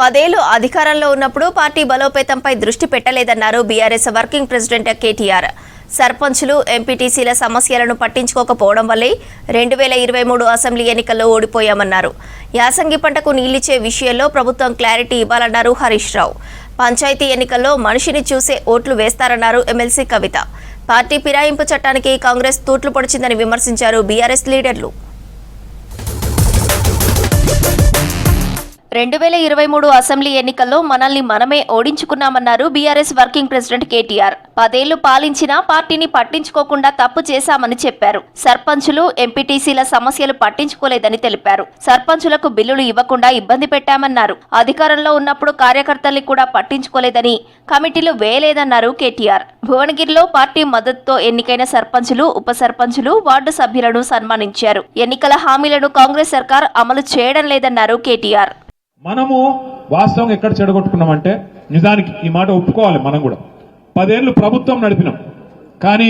10 ఏళ్లు అధికారంలో ఉన్నప్పుడు పార్టీ బలోపేతంపై దృష్టి పెట్టలేదన్నారు బీఆర్ఎస్ వర్కింగ్ ప్రెసిడెంట్ కేటీఆర్. సర్పంచులు, ఎంపీటీసీల సమస్యలను పట్టించుకోకపోవడం వల్లే 2023 అసెంబ్లీ ఎన్నికల్లో ఓడిపోయామన్నారు. యాసంగి పంటకు నీళ్లిచ్చే విషయంలో ప్రభుత్వం క్లారిటీ ఇవ్వాలన్నారు హరీష్ రావు. పంచాయతీ ఎన్నికల్లో మనిషిని చూసే ఓట్లు వేస్తారన్నారు ఎమ్మెల్సీ కవిత. పార్టీ ఫిరాయింపు చట్టానికి కాంగ్రెస్ తూట్లు పొడిచిందని విమర్శించారు బీఆర్ఎస్ లీడర్లు. 2023 అసెంబ్లీ ఎన్నికల్లో మనల్ని మనమే ఓడించుకున్నామన్నారు బీఆర్ఎస్ వర్కింగ్ ప్రెసిడెంట్ కేటీఆర్. 10 ఏళ్లు పాలించినా పార్టీని పట్టించుకోకుండా తప్పు చేశామని చెప్పారు. సర్పంచులు, ఎంపీటీసీల సమస్యలు పట్టించుకోలేదని తెలిపారు. సర్పంచులకు బిల్లులు ఇవ్వకుండా ఇబ్బంది పెట్టామన్నారు. అధికారంలో ఉన్నప్పుడు కార్యకర్తల్ని కూడా పట్టించుకోలేదని, కమిటీలు వేయలేదన్నారు కేటీఆర్. భువనగిరిలో పార్టీ మద్దతుతో ఎన్నికైన సర్పంచులు, ఉప సర్పంచులు, వార్డు సభ్యులను సన్మానించారు. ఎన్నికల హామీలను కాంగ్రెస్ సర్కార్ అమలు చేయడం లేదన్నారు కేటీఆర్. మనము వాస్తవం ఎక్కడ చెడగొట్టుకున్నామంటే, నిజానికి ఈ మాట ఒప్పుకోవాలి, మనం కూడా 10 ఏళ్లు ప్రభుత్వం నడిపినాం. కానీ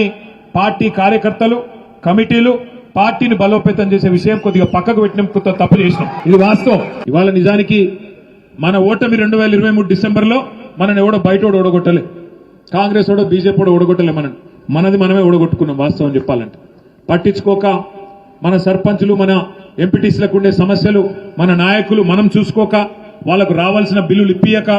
పార్టీ కార్యకర్తలు, కమిటీలు పార్టీని బలోపేతం చేసే విషయం కొద్దిగా పక్కకు పెట్టిన కొత్త తప్పు చేసినాం. ఇది వాస్తవం. ఇవాళ నిజానికి మన ఓటమి 2023 డిసెంబర్లో మనని ఎవడో బయట ఓడగొట్టలే, కాంగ్రెస్ ఓడో బీజేపీ ఓడో ఓడగొట్టలే, మనది మనమే ఓడగొట్టుకున్నాం. వాస్తవం చెప్పాలంటే పట్టించుకోక మన సర్పంచులు, మన ఎంపీటీసీలకు ఉండే సమస్యలు మన నాయకులు మనం చూసుకోక, వాళ్లకు రావాల్సిన బిల్లులు ఇప్పియక,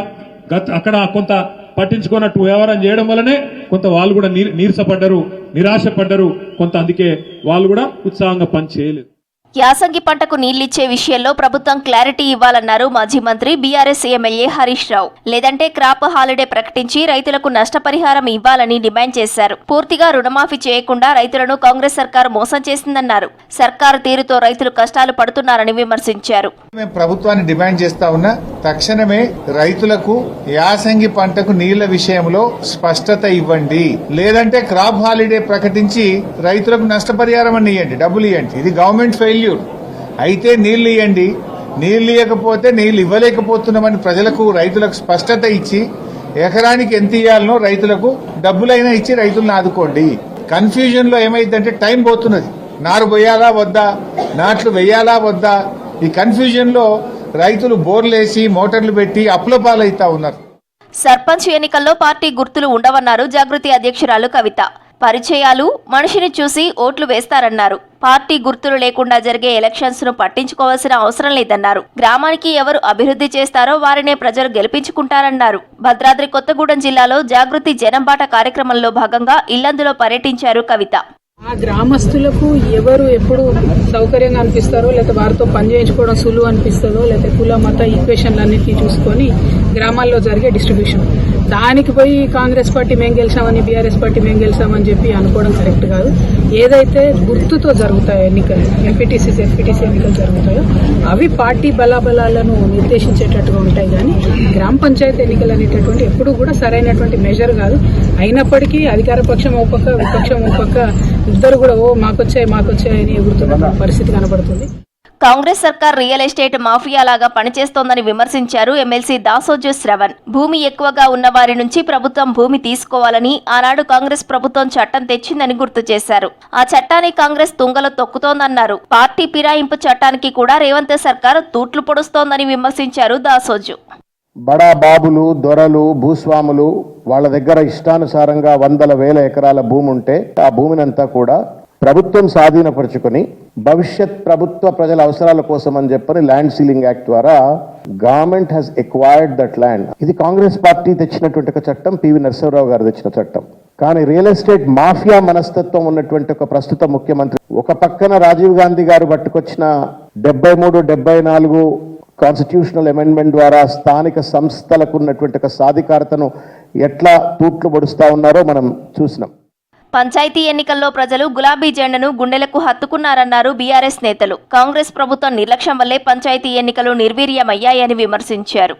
అక్కడ కొంత పట్టించుకున్నట్టు వ్యవహారం చేయడం వల్లనే కొంత వాళ్ళు కూడా నీరసపడ్డారు, నిరాశపడ్డారు. కొంత అందుకే వాళ్ళు కూడా ఉత్సాహంగా పని చేయలేదు. యాసంగి పంటకు నీళ్లిచ్చే విషయంలో ప్రభుత్వం క్లారిటీ ఇవ్వాలన్నారు మాజీ మంత్రి బీఆర్ఎస్ ఎమ్మెల్యే హరీష్ రావు. లేదంటే క్రాప్ హాలిడే ప్రకటించి రైతులకు నష్టపరిహారం ఇవ్వాలని డిమాండ్ చేశారు. పూర్తిగా రుణమాఫీ చేయకుండా రైతులను కాంగ్రెస్ సర్కారు మోసం చేసిందన్నారు. సర్కారు తీరుతో రైతులు కష్టాలు పడుతున్నారని విమర్శించారు. మేము ప్రభుత్వాన్ని డిమాండ్ చేస్తా ఉన్నా, తక్షణమే రైతులకు యాసంగి పంటకు నీళ్ల విషయంలో స్పష్టత ఇవ్వండి. లేదంటే క్రాప్ హాలిడే ప్రకటించి రైతులకు నష్టపరిహారం అని ఇవ్వండి, డబ్బులు ఇవ్వండి. ఇది గవర్నమెంట్ ఫెయిల్యూర్. అయితే నీళ్లు ఇవ్వండి, నీళ్లు ఇవ్వకపోతే నీళ్లు ఇవ్వలేకపోతున్నామని ప్రజలకు, రైతులకు స్పష్టత ఇచ్చి ఎకరానికి ఎంత ఇవ్వాలనో రైతులకు డబ్బులైనా ఇచ్చి రైతులను ఆదుకోండి. కన్ఫ్యూజన్ లో ఏమైందంటే టైం పోతున్నది. నారు పోయాలా వద్దా, నాట్లు వేయాలా వద్దా, ఈ కన్ఫ్యూజన్ లో రైతులు బోర్లేసి మోటార్లు పెట్టి అప్పుల పాలైతా ఉన్నారు. సర్పంచ్ ఎన్నికల్లో పార్టీ గుర్తులు ఉండవన్నారు జాగృతి అధ్యక్షురాలు కవిత. పరిచయాలు, మనిషిని చూసి ఓట్లు వేస్తారన్నారు. పార్టీ గుర్తులు లేకుండా జరిగే ఎలక్షన్స్ ను పట్టించుకోవాల్సిన అవసరం లేదన్నారు. గ్రామానికి ఎవరు అభివృద్ధి చేస్తారో వారినే ప్రజలు గెలిపించుకుంటారన్నారు. భద్రాద్రి కొత్తగూడెం జిల్లాలో జాగృతి జనంబాట కార్యక్రమంలో భాగంగా ఇల్లందులో పర్యటించారు కవిత. ఆ గ్రామస్తులకు ఎవరు ఎప్పుడు సౌకర్యంగా అనిపిస్తారో, లేకపోతే వారితో పనిచేయించుకోవడం సులువు అనిపిస్తుందో, లేకపోతే కుల మత ఈక్వేషన్లన్నింటినీ చూసుకొని గ్రామాల్లో జరిగే డిస్ట్రిబ్యూషన్, దానికి పోయి కాంగ్రెస్ పార్టీ మేము గెలిచామని, బీఆర్ఎస్ పార్టీ మేము గెలిచామని చెప్పి అనుకోవడం కరెక్ట్ కాదు. ఏదైతే గుర్తుతో జరుగుతాయో ఎన్నికలు, ఎంపీటీసీ, ఎఫ్పీటీసీ ఎన్నికలు జరుగుతాయో అవి పార్టీ బలాబలాలను నిర్దేశించేటట్టుగా ఉంటాయి. కానీ గ్రామ పంచాయతీ ఎన్నికలు అనేటటువంటి ఎప్పుడు కూడా సరైనటువంటి మెజర్ కాదు. అయినప్పటికీ అధికార పక్షం ఒక పక్క, విపక్షం ఒక పక్క, ఇద్దరు కూడా మాకొచ్చాయని ఎగురుతున్న పరిస్థితి కనబడుతుంది. కాంగ్రెస్ సర్కార్ రియల్ ఎస్టేట్ మాఫియాలాగా పనిచేస్తోందని విమర్శించారు ఎమ్మెల్సీ దాసోజు శ్రవణ్. భూమి ఎక్కువగా ఉన్న వారి నుంచి ప్రభుత్వం భూమి తీసుకోవాలని ఆనాడు కాంగ్రెస్ ప్రభుత్వం చట్టం తెచ్చిందని గుర్తు చేశారు. ఆ చట్టాన్ని కాంగ్రెస్ తుంగలో తొక్కుతోందన్నారు. పార్టీ ఫిరాయింపు చట్టానికి కూడా రేవంత్ సర్కార్ తూట్లు పొడుస్తోందని విమర్శించారు దాసోజు. బడా బాబులు, దొరలు, భూస్వాములు వాళ్ళ దగ్గర ఇష్టానుసారంగా వందల వేల ఎకరాల భూమి ఉంటే ఆ భూమినంతా కూడా ప్రభుత్వం స్వాధీనపరుచుకొని భవిష్యత్ ప్రభుత్వ ప్రజల అవసరాల కోసం అని చెప్పని ల్యాండ్ సీలింగ్ యాక్ట్ ద్వారా government has acquired that land. ఇది కాంగ్రెస్ పార్టీ తెచ్చినటువంటి ఒక చట్టం, పివి నరసింహరావు గారు తెచ్చిన చట్టం. కానీ రియల్ ఎస్టేట్ మాఫియా మనస్తత్వం ఉన్నటువంటి ఒక ప్రస్తుత ముఖ్యమంత్రి, ఒక పక్కన రాజీవ్ గాంధీ గారు పట్టుకొచ్చిన 73, 74 కాన్స్టిట్యూషనల్ అమెండ్మెంట్ ద్వారా స్థానిక సంస్థలకు ఉన్నటువంటి ఒక సాధికారతను ఎట్లా తూట్లు పొడుస్తా ఉన్నారో మనం చూసినాం. పంచాయతీ ఎన్నికల్లో ప్రజలు గులాబీ జెండాను గుండెలకు హత్తుకున్నారన్నారు బీఆర్ఎస్ నేతలు. కాంగ్రెస్ ప్రభుత్వం నిర్లక్ష్యం వల్లే పంచాయతీ ఎన్నికలు నిర్వీర్యమయ్యాయని విమర్శించారు.